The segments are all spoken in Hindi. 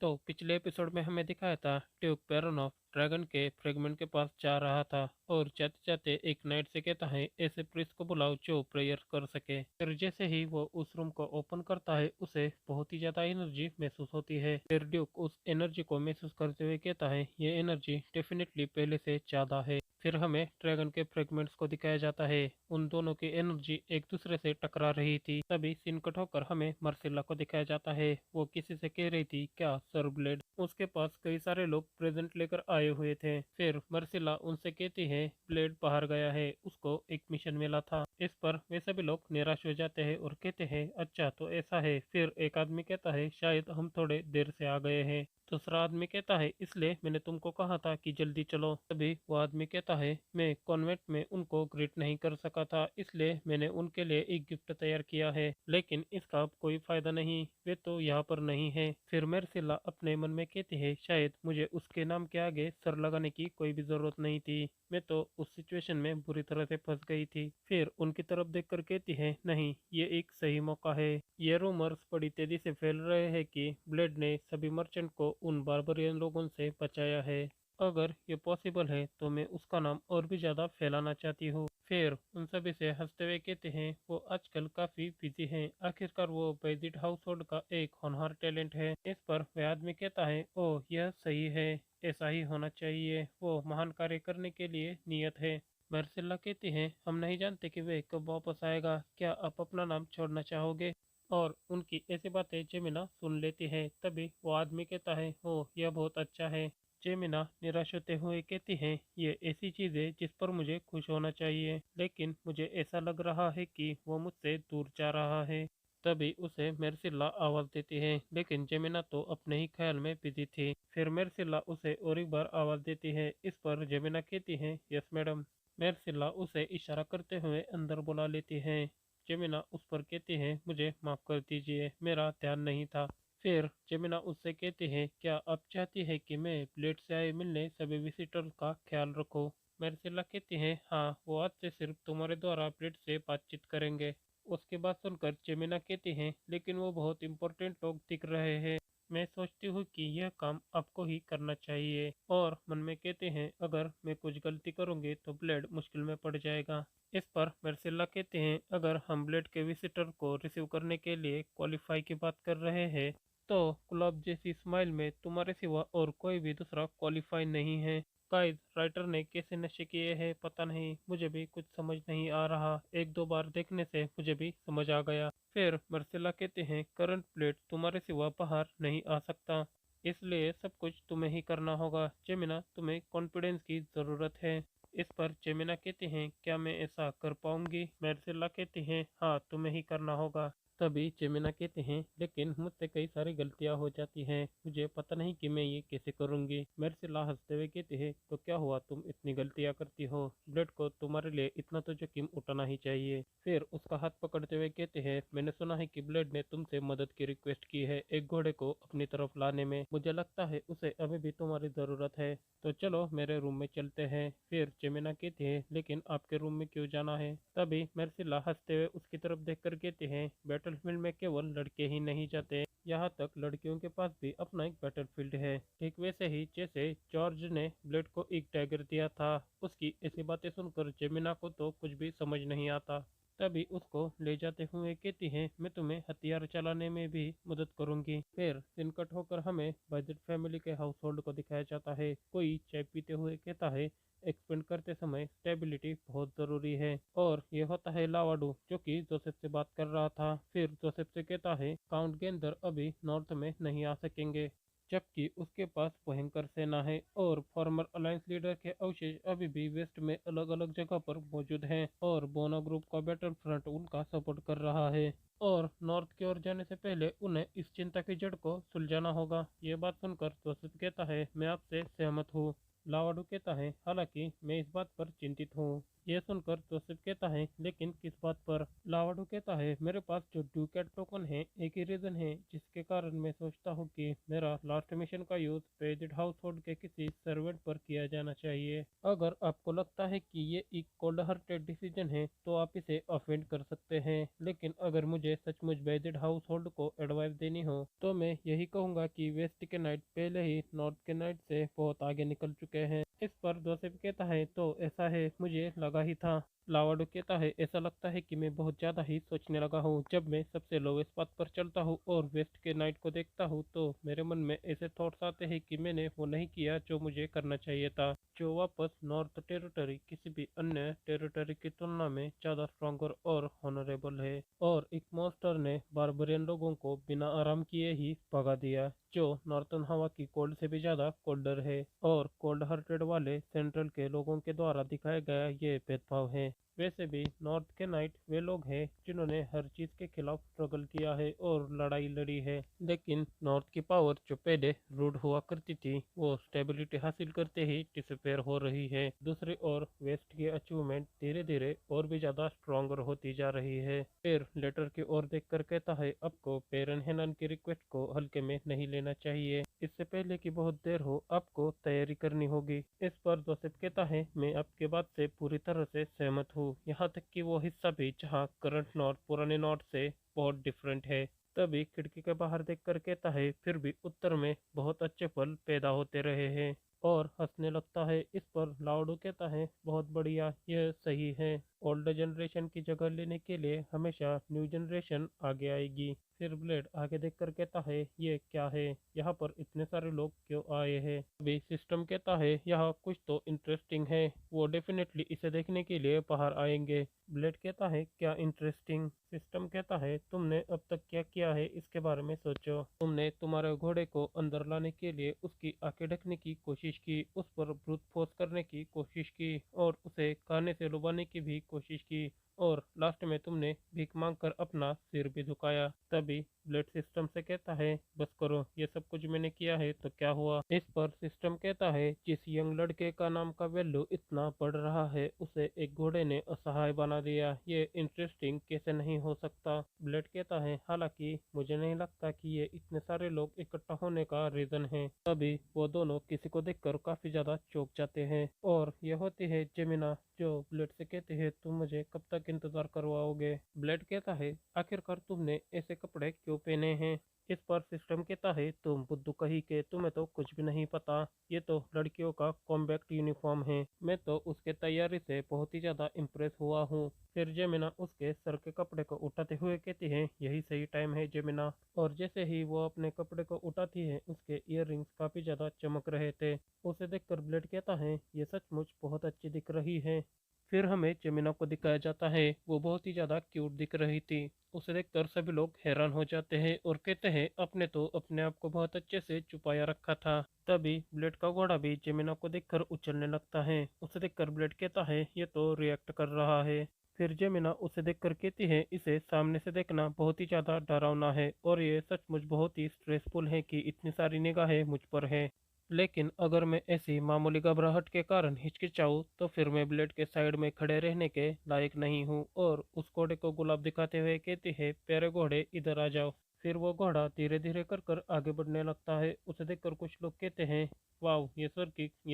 तो पिछले एपिसोड में हमें दिखाया था ड्यूक पेरोनॉफ ड्रैगन के फ्रेगमेंट के पास जा रहा था और जाते जाते एक नाइट से कहता है ऐसे प्रीस्ट को बुलाओ जो प्रेयर कर सके। फिर जैसे ही वो उस रूम को ओपन करता है उसे बहुत ही ज्यादा एनर्जी महसूस होती है। फिर ड्यूक उस एनर्जी को महसूस करते हुए कहता है ये एनर्जी डेफिनेटली पहले से ज्यादा है। फिर हमें ड्रैगन के फ्रेगमेंट्स को दिखाया जाता है। उन दोनों की एनर्जी एक दूसरे से टकरा रही थी। तभी सीन कट होकर हमें मर्सिला को दिखाया जाता है। वो किसी से कह रही थी क्या सर ब्लेड। उसके पास कई सारे लोग प्रेजेंट लेकर आए हुए थे। फिर मर्सिला उनसे कहती है ब्लेड बाहर गया है, उसको एक मिशन मिला था। इस पर वे सभी लोग निराश हो जाते हैं और कहते हैं अच्छा तो ऐसा है। फिर एक आदमी कहता है शायद हम थोड़े देर से आ गए हैं। दूसरा आदमी कहता है इसलिए मैंने तुमको कहा था कि जल्दी चलो। तभी वो आदमी कहता है मैं कॉन्वेंट में उनको ग्रीट नहीं कर सका था, इसलिए मैंने उनके लिए एक गिफ्ट तैयार किया है, लेकिन इसका अब कोई फायदा नहीं, वे तो यहाँ पर नहीं है। फिर मेरसिला अपने मन में कहती है शायद मुझे उसके नाम के आगे सर लगाने की कोई भी जरूरत नहीं थी, मैं तो उस सिचुएशन में बुरी तरह से फंस गई थी। फिर उनकी तरफ देखकर कहती है नहीं, ये एक सही मौका है। ये रूमर्स बड़ी तेजी से फैल रहे हैं कि ब्लेड ने सभी मर्चेंट को उन बारबरियन लोगों से बचाया है। अगर ये पॉसिबल है तो मैं उसका नाम और भी ज्यादा फैलाना चाहती हूँ। फिर उन सभी से हंसते हुए कहते हैं वो आजकल काफी बिजी हैं, आखिरकार वो बेजिट हाउस होल्ड का एक होनहार टैलेंट है। इस पर वह आदमी कहता है ओह यह सही है, ऐसा ही होना चाहिए, वो महान कार्य करने के लिए नियत है। मर्सिला कहती है हम नहीं जानते कि वे कब वापस आएगा, क्या आप अपना नाम छोड़ना चाहोगे। और उनकी ऐसी बातें जेमिना सुन लेती है। तभी वो आदमी कहता है ओह यह बहुत अच्छा है। जेमिना निराश होते हुए कहती है ये ऐसी चीज है जिस पर मुझे खुश होना चाहिए, लेकिन मुझे ऐसा लग रहा है कि वो मुझसे दूर जा रहा है। तभी उसे मेरसिला आवाज देती है, लेकिन जेमिना तो अपने ही ख्याल में बिजी थी। फिर मेरसिला उसे और एक बार आवाज देती है। इस पर जेमिना कहती है यस मैडम। मेरसिला उसे इशारा करते हुए अंदर बुला लेती है। जेमिना उस पर कहती है मुझे माफ कर दीजिए, मेरा ध्यान नहीं था। फिर जेमिना उससे कहती है क्या आप चाहती है कि मैं प्लेट से आए मिलने सभी विजिटर का ख्याल रखूं। मेरसिला कहती है हाँ, वो आज से सिर्फ तुम्हारे द्वारा प्लेट से बातचीत करेंगे। उसकी बात सुनकर जेमिना कहती है लेकिन वो बहुत इंपॉर्टेंट लोग दिख रहे हैं, मैं सोचती हूँ कि यह काम आपको ही करना चाहिए। और मन में कहते हैं अगर मैं कुछ गलती करूंगी तो ब्लेड मुश्किल में पड़ जाएगा। इस पर मेरसिला कहते हैं अगर हम ब्लेड के विजिटर को रिसीव करने के लिए क्वालिफाई की बात कर रहे हैं तो गुलाब जैसी स्माइल में तुम्हारे सिवा और कोई भी दूसरा क्वालिफाई नहीं है। गाइस राइटर ने कैसे नशे किए हैं पता नहीं, मुझे भी कुछ समझ नहीं आ रहा, एक दो बार देखने से मुझे भी समझ आ गया। फिर मर्सिला कहते हैं करंट प्लेट तुम्हारे सिवा बाहर नहीं आ सकता, इसलिए सब कुछ तुम्हें ही करना होगा। जेमिना तुम्हें कॉन्फिडेंस की जरूरत है। इस पर जेमिना कहते हैं क्या मैं ऐसा कर पाऊंगी। मर्सिला कहती हैं हाँ तुम्हें ही करना होगा। तभी जेमिना कहते हैं लेकिन मुझसे कई सारी गलतियां हो जाती हैं, मुझे पता नहीं कि मैं ये कैसे करूंगी। मेरसिला हंसते हुए कहते हैं तो क्या हुआ तुम इतनी गलतियां करती हो, ब्लेड को तुम्हारे लिए इतना तो जोखिम उठाना ही चाहिए। फिर उसका हाथ पकड़ते हुए कहते हैं मैंने सुना है कि ब्लेड ने तुमसे मदद की रिक्वेस्ट की है एक घोड़े को अपनी तरफ लाने में, मुझे लगता है उसे अभी भी तुम्हारी जरूरत है, तो चलो मेरे रूम में चलते हैं। फिर जेमिना कहती है लेकिन आपके रूम में क्यों जाना है। तभी मेरसिला हंसते हुए उसकी तरफ देखकर कहते हैं बैटलफील्ड में केवल लड़के ही नहीं जाते, यहाँ तक लड़कियों के पास भी अपना एक बैटलफील्ड है। ठीक वैसे ही जैसे जॉर्ज ने ब्लेड को एक डैगर दिया था। उसकी ऐसी बातें सुनकर जेमिना को तो कुछ भी समझ नहीं आता। तभी उसको ले जाते हुए कहती है मैं तुम्हें हथियार चलाने में भी मदद करूंगी। फिर सिनकट होकर हमें बजट फैमिली के हाउस होल्ड को दिखाया जाता है। कोई चाय पीते हुए कहता है एक्सपेंड करते समय स्टेबिलिटी बहुत ज़रूरी है। और ये होता है लावाडू जो कि जोसेफ से बात कर रहा था। फिर जोसेफ से कहता है काउंट गेंदर अभी नॉर्थ में नहीं आ सकेंगे, जबकि उसके पास भयंकर सेना है और फॉर्मर अलायंस लीडर के अवशेष अभी भी वेस्ट में अलग अलग जगह पर मौजूद हैं और बोना ग्रुप का बैटल फ्रंट उनका सपोर्ट कर रहा है। और नॉर्थ की ओर जाने से पहले उन्हें इस चिंता की जड़ को सुलझाना होगा। ये बात सुनकर जोसेफ कहता है मैं आपसे सहमत हूँ। लावाडू कहता है हालांकि मैं इस बात पर चिंतित हूँ, ये सुनकर जोसेफ कहता है, लेकिन किस बात पर? लावाडू कहता है, मेरे पास जो डुकेट टोकन है, एक ही रीजन है जिसके कारण मैं सोचता हूँ कि मेरा लास्ट मिशन का यूज पेज्ड हाउस होल्ड के किसी सर्वेंट पर किया जाना चाहिए। अगर आपको लगता है कि ये एक कोल्ड हार्टेड डिसीजन है तो आप इसे ऑफेंड कर सकते हैं, लेकिन अगर मुझे सचमुच बेजेड हाउस होल्ड को एडवाइस देनी हो तो मैं यही कहूंगा कि वेस्ट के नाइट पहले ही नॉर्थ के नाइट से बहुत आगे निकल चुके हैं। इस पर जोसेफ कहता है, तो ऐसा है, मुझे लगा ही था। लावाडो कहता है, ऐसा लगता है कि मैं बहुत ज़्यादा ही सोचने लगा हूँ। जब मैं सबसे लोवेस्ट पाथ पर चलता हूँ और वेस्ट के नाइट को देखता हूँ तो मेरे मन में ऐसे थॉट्स आते हैं कि मैंने वो नहीं किया जो मुझे करना चाहिए था। जो वापस नॉर्थ टेरिटरी किसी भी अन्य टेरिटरी की तुलना में ज़्यादा स्ट्रॉन्गर और होनरेबल है, और एक मॉन्स्टर ने बारबरियन लोगों को बिना आराम किए ही भगा दिया, जो नॉर्थन हवा की कोल्ड से भी ज़्यादा कोल्डर है। और कोल्ड हार्टेड वाले सेंट्रल के लोगों के द्वारा दिखाया गया ये भेदभाव है। वैसे भी नॉर्थ के नाइट वे लोग हैं जिन्होंने हर चीज के खिलाफ स्ट्रगल किया है और लड़ाई लड़ी है, लेकिन नॉर्थ की पावर जो पहले रूड हुआ करती थी वो स्टेबिलिटी हासिल करते ही डिसअपेयर हो रही है। दूसरी ओर वेस्ट की अचीवमेंट धीरे धीरे और भी ज्यादा स्ट्रॉन्गर होती जा रही है। फिर लेटर की ओर देखकर कहता है, आपको पेरन हेनन की रिक्वेस्ट को हल्के में नहीं लेना चाहिए। इससे पहले कि बहुत देर हो आपको तैयारी करनी होगी। इस पर जोसेफ कहता है, मैं आपके बात से पूरी तरह से सहमत हूँ, यहाँ तक कि वो हिस्सा भी जहाँ करंट नॉर्थ पुराने नॉर्थ से बहुत डिफरेंट है। तभी खिड़की के बाहर देखकर कहता है, फिर भी उत्तर में बहुत अच्छे फल पैदा होते रहे हैं, और हंसने लगता है। इस पर लाउडो कहता है, बहुत बढ़िया, यह सही है। ओल्ड जनरेशन की जगह लेने के लिए हमेशा न्यू जनरेशन आगे आएगी। फिर ब्लेड आगे देखकर कहता है, ये क्या है, यहाँ पर इतने सारे लोग क्यों आए हैं? अभी सिस्टम कहता है, यहाँ कुछ तो इंटरेस्टिंग है, वो डेफिनेटली इसे देखने के लिए बाहर आएंगे। ब्लेड कहता है, क्या इंटरेस्टिंग? सिस्टम कहता है, तुमने अब तक क्या किया है इसके बारे में सोचो। तुमने तुम्हारे घोड़े को अंदर लाने के लिए उसकी आंखें ढकने की कोशिश की, उस पर ब्रूट फोर्स करने की कोशिश की, और उसे खाने से लुभाने की भी कोशिश की, और लास्ट में तुमने भीख मांगकर अपना सिर भी झुकाया। तभी ब्लेड सिस्टम से कहता है, बस करो, ये सब कुछ मैंने किया है तो क्या हुआ? इस पर सिस्टम कहता है, जिस यंग लड़के का नाम का वैल्यू इतना बढ़ रहा है उसे एक घोड़े ने असहाय बना दिया, ये इंटरेस्टिंग कैसे नहीं हो सकता? ब्लेड कहता है, हालांकि मुझे नहीं लगता कि ये इतने सारे लोग इकट्ठा होने का रीजन है। तभी वो दोनों किसी को देखकर काफी ज्यादा चौंक जाते हैं, और ये होती है जेमिना, जो ब्लेड से कहते हैं, तुम मुझे कब तक इंतजार करवाओगे? ब्लेड कहता है, आखिरकार तुमने ऐसे कपड़े क्यों पहने हैं? इस पर सिस्टम कहता है, तुम बुद्धू कहीं के, तुम्हें तो कुछ भी नहीं पता, ये तो लड़कियों का कॉम्बैक्ट यूनिफॉर्म है, मैं तो उसके तैयारी से बहुत ही ज्यादा इम्प्रेस हुआ हूँ। फिर जेमिना उसके सर के कपड़े को उठाते हुए कहती है, यही सही टाइम है जेमिना। और जैसे ही वो अपने कपड़े को उठाती है उसके इयर काफी ज्यादा चमक रहे थे। उसे देखकर ब्लेड कहता है, ये सचमुच बहुत अच्छी दिख रही है। फिर हमें जमीना को दिखाया जाता है, वो बहुत ही ज्यादा क्यूट दिख रही थी। उसे देखकर सभी लोग हैरान हो जाते हैं और कहते हैं, अपने तो अपने आप को बहुत अच्छे से छुपाया रखा था। तभी ब्लेड का घोड़ा भी जमीना को देखकर उछलने लगता है। उसे देखकर ब्लेड कहता है, ये तो रिएक्ट कर रहा है। फिर जेमिना उसे देखकर कहती है, इसे सामने से देखना बहुत ही ज्यादा डरावना है, और ये सचमुच बहुत ही स्ट्रेसफुल है कि इतनी सारी निगाहें मुझ पर है। लेकिन अगर मैं ऐसी मामूली घबराहट के कारण हिचकिचाऊं तो फिर मैं ब्लेड के साइड में खड़े रहने के लायक नहीं हूँ। और उस घोड़े को गुलाब दिखाते हुए कहती है, प्यारे घोड़े इधर आ जाओ। फिर वो घोड़ा धीरे धीरे कर कर आगे बढ़ने लगता है। उसे देखकर कुछ लोग कहते हैं, वाह, ये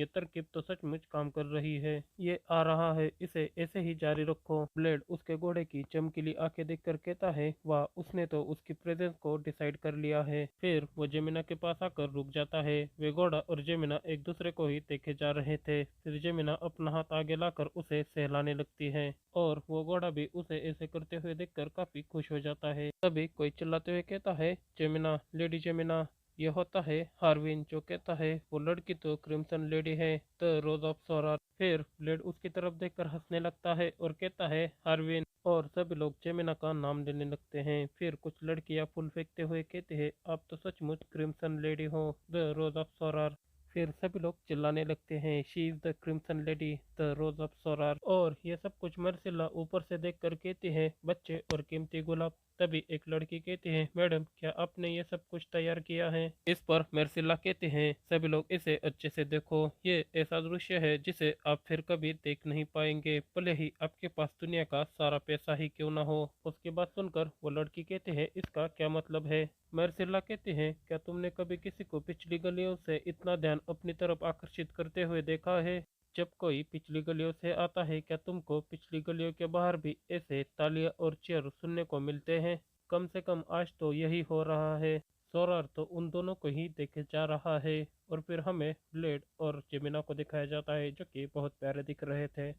तरकीब तो सचमुच काम कर रही है, ये आ रहा है, इसे ऐसे ही जारी रखो। ब्लेड उसके घोड़े की चमकीली आंखें देखकर कहता है, वाह, उसने तो उसकी प्रेजेंस को डिसाइड कर लिया है। फिर वो जेमिना के पास आकर रुक जाता है। वे घोड़ा और जेमिना एक दूसरे को ही देखे जा रहे थे। फिर जेमिना अपना हाथ आगे लाकर उसे सहलाने लगती है, और वो घोड़ा भी उसे ऐसे करते हुए देखकर काफी खुश हो जाता है। तभी कोई चिल्लाते हुए कहता है, जेमिना, लेडी जेमिना। यह होता है हार्विन, जो कहता है, वो लड़की तो क्रिम्सन लेडी है, द रोज ऑफ सोरार। फिर ब्लेड उसकी तरफ देखकर हंसने लगता है और कहता है, हार्विन। और सभी लोग जेमिना का नाम लेने लगते हैं। फिर कुछ लड़कियां फूल फेंकते हुए कहते हैं, आप तो सचमुच क्रिम्सन लेडी हो, द रोज ऑफ सोरार। फिर सभी लोग चिल्लाने लगते हैं, she is the crimson lady, the rose of Sorar. और ये सब कुछ मर्सिला ऊपर से देख कर कहती है, बच्चे और कीमती गुलाब, तभी एक लड़की कहती है, मैडम क्या आपने ये सब कुछ तैयार किया है? इस पर मेर्सिला कहते हैं, सभी लोग इसे अच्छे से देखो, ये ऐसा दृश्य है जिसे आप फिर कभी देख नहीं पाएंगे, भले ही आपके पास दुनिया का सारा पैसा ही क्यों ना हो। उसकी बात सुनकर वो लड़की कहते हैं, इसका क्या मतलब है? मेर्सिला कहते हैं, क्या तुमने कभी किसी को पिछली गलियों से इतना ध्यान अपनी तरफ आकर्षित करते हुए देखा है? जब कोई पिछली गलियों से आता है, क्या तुमको पिछली गलियों के बाहर भी ऐसे तालियां और चीयर सुनने को मिलते हैं? कम से कम आज तो यही हो रहा है। सोरार तो उन दोनों को ही देखे जा रहा है। और फिर हमें ब्लेड और जेमिना को दिखाया जाता है, जो कि बहुत प्यारे दिख रहे थे।